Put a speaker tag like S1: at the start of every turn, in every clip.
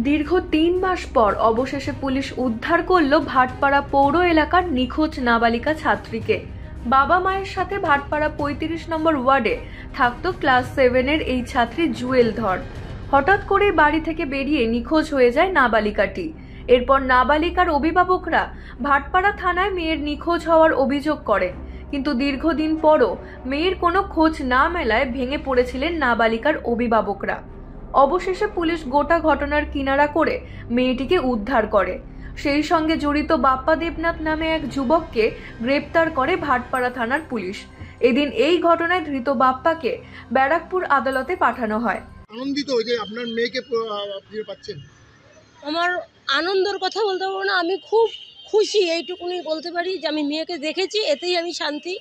S1: দীর্ঘ ৩ মাস পর অবশেষে পুলিশ উদ্ধার করল ভাটপাড়া পৌর এলাকার নিখোঁজ নাবালিকা ছাত্রীকে। বাবা মায়ের সাথে ভাটপাড়া ৩৫ নম্বর ওয়ার্ডে থাকতো ক্লাস 7-এর এই ছাত্রী জুয়েল ধর। হঠাৎ করে বাড়ি থেকে বেরিয়ে নিখোঁজ হয়ে যায় নাবালিকাটি। এরপর নাবালিকার অভিভাবকরা ভাটপাড়া থানায় মেয়ের নিখোঁজ হওয়ার অভিযোগ করে, কিন্তু দীর্ঘদিন পরও মেয়ের কোনো খোঁজ না মেলায় ভেঙে পড়েছিলেন নাবালিকার অভিভাবকরা। অবশেষে পুলিশ গোটা ঘটনার কিনারা করে মেয়েটিকে উদ্ধার করে। সেই সঙ্গে জড়িত বাপ্পা দেবনাথ নামে এক যুবককে গ্রেপ্তার করে ভাটপাড়া থানার পুলিশ। এদিন এই ঘটনায় ধৃত বাপ্পাকে ব্যারাকপুর আদালতে পাঠানো হয়।
S2: আনন্দিত যে আপনার মেয়েকে ফিরে পাচ্ছেন?
S3: আমার আনন্দের কথা বলতে পারবো না, আমি খুব খুশি, এইটুকুনি বলতে পারি যে আমি মেয়েকে দেখেছি, এতেই আমি শান্তি।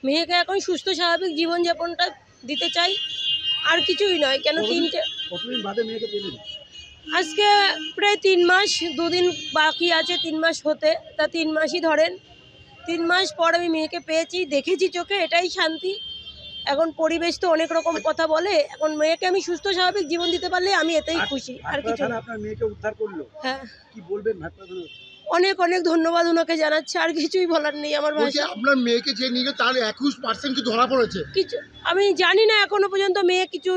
S3: মেয়েকে এখন সুস্থ স্বাভাবিক জীবনযাপনটা দিতে চাই, আর কিছুই নয়। কেন
S2: কতদিন বাদে মেয়েকে পেলেন?
S3: আজকে প্রায় 3 মাস, 2 দিন বাকি আছে 3 মাস হতে, তা 3 মাসই ধরেন। 3 মাস পর আমি মেয়েকে পেয়েছি, দেখেছি চোখে, এটাই শান্তি। এখন পরিবেশ তো অনেক রকম কথা বলে, এখন মেয়েকে আমি সুস্থ স্বাভাবিক জীবন দিতে পারলে আমি এতেই খুশি, আর কিছু না।
S2: আপনার মেয়েকে উদ্ধার করলো,
S3: হ্যাঁ,
S2: কি বলবেন?
S3: অনেক অনেক ধন্যবাদ ওনাকে জানাচ্ছি, আর কিছুই বলার নেই আমার ভাষা।
S2: আপনার মেয়েকে যে নিয়ে তার 21% কি ধরা পড়েছে?
S3: কিছু আমি জানি না এখনো পর্যন্ত, মেয়ে কিছু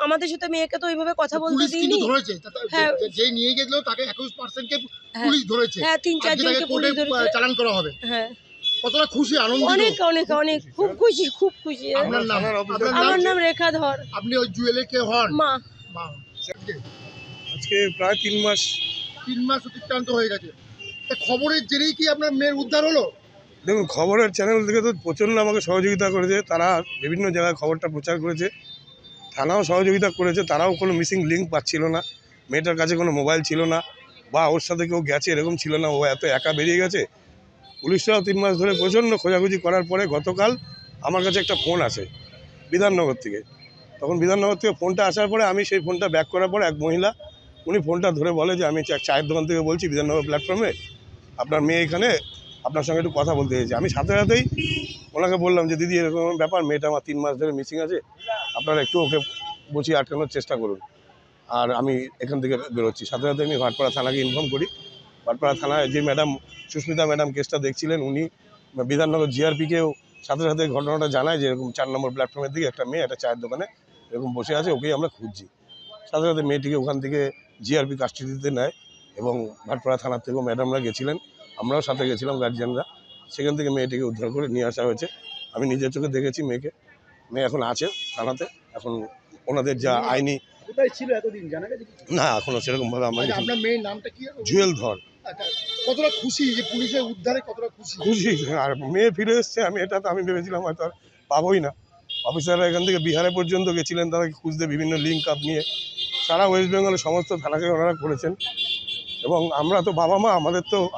S3: আমাদের সাথে মেয়েকে তো ওইভাবে কথা বলতে দিইনি।
S2: ধরেছে
S3: হ্যাঁ,
S2: যে নিয়ে গেছিল তাকে 21% কে পুলিশ ধরেছে।
S3: হ্যাঁ, 3-4 জনকে পুলিশ ধরেছে,
S2: চালান করা হবে।
S3: হ্যাঁ,
S2: কতটা খুশি, আনন্দিত?
S3: অনেক অনেক অনেক খুব খুশি, খুব খুশি।
S2: আপনার নাম?
S3: আমার নাম রেখা ধর।
S2: আপনি ওই জুয়েলের কে হন?
S3: মা।
S2: আজকে প্রায় 3 মাস অতিক্রান্ত হয়ে গেছে। খবরের জেরেই কি আপনার মেয়ের উদ্ধার হলো?
S4: দেখুন, খবরের চ্যানেল থেকে তো প্রচণ্ড আমাকে সহযোগিতা করেছে, তারা বিভিন্ন জায়গায় খবরটা প্রচার করেছে, থানাও সহযোগিতা করেছে, তারাও কোনো মিসিং লিঙ্ক পাচ্ছিল না, মেয়েটার কাছে কোনো মোবাইল ছিল না, বা ওর সাথে কেউ গেছে এরকম ছিল না, ও এত একা বেরিয়ে গেছে। পুলিশরাও 3 মাস ধরে প্রচণ্ড খোঁজাখুঁজি করার পরে গতকাল আমার কাছে একটা ফোন আসে বিধাননগর থেকে। তখন বিধাননগর থেকে ফোনটা আসার পরে আমি সেই ফোনটা ব্যাক করার পরে এক মহিলা, উনি ফোনটা ধরে বলে যে আমি চায়ের দোকান থেকে বলছি, বিধাননগর প্ল্যাটফর্মে আপনার মেয়ে এখানে, আপনার সঙ্গে একটু কথা বলতে চাইছি। আমি সাথে সাথেই ওনাকে বললাম যে দিদি এরকম ব্যাপার, মেয়েটা আমার 3 মাস ধরে মিসিং আছে, আপনারা একটু ওকে বসিয়ে আটকানোর চেষ্টা করুন, আর আমি এখান থেকে বেরোচ্ছি। সাথে সাথে আমি ভাটপাড়া থানাকে ইনফর্ম করি। ভাটপাড়া থানায় যে ম্যাডাম সুস্মিতা ম্যাডাম কেসটা দেখছিলেন, উনি বিধাননগর জিআরপিকেও সাথে সাথে ঘটনাটা জানায় যে এরকম 4 নম্বর প্ল্যাটফর্মের দিকে একটা মেয়ে একটা চায়ের দোকানে এরকম বসে আছে, ওকেই আমরা খুঁজছি। সাথে সাথে মেয়েটিকে ওখান থেকে জিআরপি কাস্টাডিতে নেয়, এবং ভাটপাড়া থানার থেকেও ম্যাডামরা গেছিলেন, আমরাও সাথে গেছিলাম গার্জিয়ানরা। সেখান থেকে মেয়েটিকে উদ্ধার করে নিয়ে আসা হয়েছে। আমি নিজের চোখে দেখেছি মেয়েকে। মেয়ে এখন আছে থানাতে, এখন ওনাদের যা আইনি
S2: ছিল এতদিন জানা গেছে
S4: না, এখনো সেরকমভাবে আমরা।
S2: আপনার মেয়ের নামটা কি?
S4: জুয়েল ধর।
S2: কতটা খুশি যে পুলিশের উদ্ধারে, কতটা খুশি?
S4: খুশি, আর মেয়ে ফিরে এসছে। এটা তো আমি ভেবেছিলাম হয়তো আর পাবোই না। অফিসাররা এখান থেকে বিহারে পর্যন্ত গেছিলেন তাদেরকে খুঁজতে, বিভিন্ন লিঙ্ক আপ নিয়ে সারা ওয়েস্ট বেঙ্গলের সমস্ত থানাকে ওনারা করেছেন। এবং আমরা তো বাবা মা,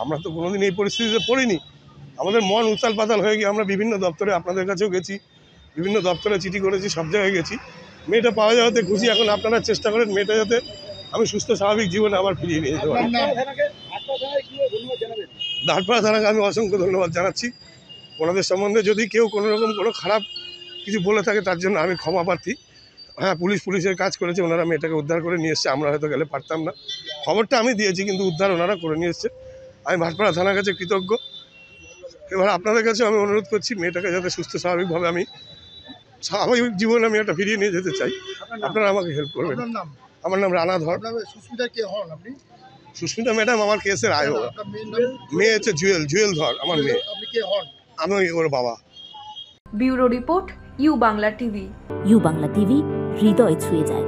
S4: আমরা তো কোনোদিন এই পরিস্থিতিতে পড়িনি। আমাদের মন উতাল পাতাল হয়ে গিয়ে আমরা বিভিন্ন দপ্তরে, আপনাদের কাছেও গেছি, বিভিন্ন দপ্তরে চিঠি করেছি, সব জায়গায় গেছি। মেয়েটা পাওয়া যাওয়াতে খুশি। এখন আপনারা চেষ্টা করেন মেয়েটা যাতে আমি সুস্থ স্বাভাবিক জীবনে আবার ফিরিয়ে নিয়ে যেতে পারি। ভাটপাড়া থানাকে আমি অসংখ্য ধন্যবাদ জানাচ্ছি। ওনাদের সম্বন্ধে যদি কেউ কোনো রকম কোনো খারাপ কিছু বলে থাকে তার জন্য আমি ক্ষমা প্রার্থী। হ্যাঁ, পুলিশের কাজ করেছে, ওনারা মেয়েটাকে উদ্ধার করে নিয়ে এসছে, আমরা হয়তো গেলে পারতাম না। খবরটা আমি দিয়েছি, কিন্তু উদ্ধার ওনারা করে নিয়ে এসছে। আমি ভাটপাড়া থানার কাছে কৃতজ্ঞ। এবার আপনাদের কাছে আমি অনুরোধ করছি, মেয়েটাকে যাতে সুস্থ স্বাভাবিকভাবে আমি স্বাভাবিক জীবনে আমি একটা ফিরিয়ে নিয়ে যেতে চাই। আপনারা আমাকে হেল্প করবেন। আমার নাম রানা ধর।
S2: সুস্মিতা কে হন আপনি?
S4: সুস্মিতা ম্যাডাম আমার কেসের আয়ো। মেয়ে হচ্ছে জুয়েল ধর আমার মেয়ে।
S2: আপনি কে হন?
S4: আমি ওর বাবা।
S1: Bureau report, U Bangla TV.
S5: U Bangla TV, হৃদয় ছুঁয়ে যায়।